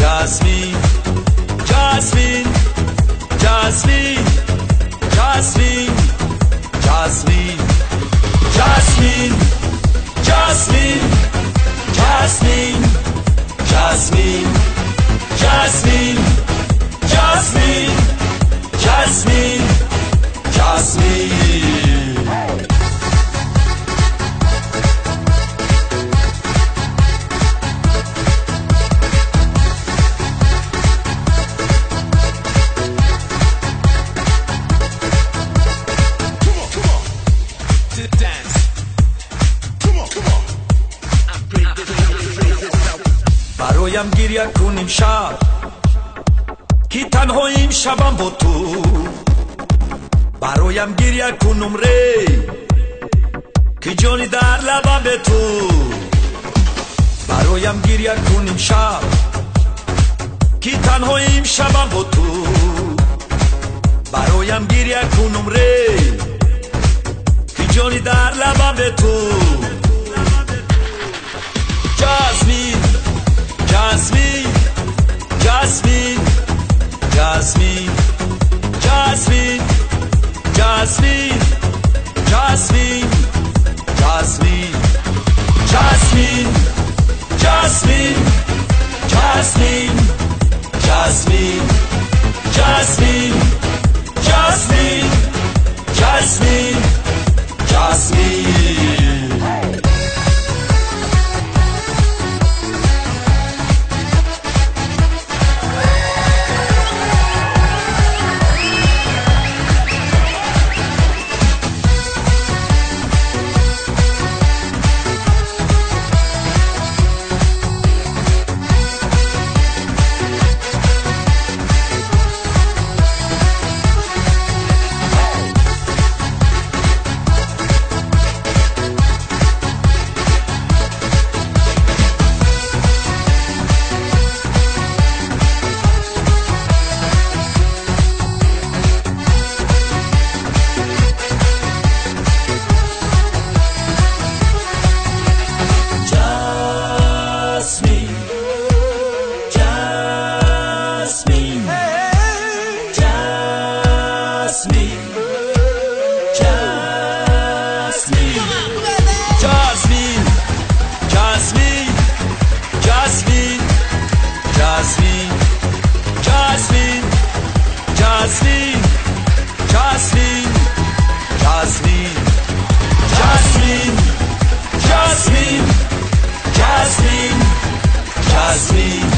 Jasmine, Jasmine, Jasmine, Jasmine, Jasmine, Jasmine, Jasmine, Jasmine, Jasmine, Jasmine, Jasmine, Jasmine, Jasmine. برایم گریه کنیم شب که تنهاییم شبم با تو برایم گریه کنم ری که جانی در لبم به تو برایم گریه کنیم شب که تنهاییم شبم با تو برایم گریه کنم ری که جانی در لبم به تو Jasmine, Jasmine, Jasmine, Jasmine, Jasmine, Jasmine, Jasmine, Jasmine, Jasmine, Jasmine, Jasmine, Jasmine, Jasmine, Jasmine, Jasmine, Jasmine. Jasmine,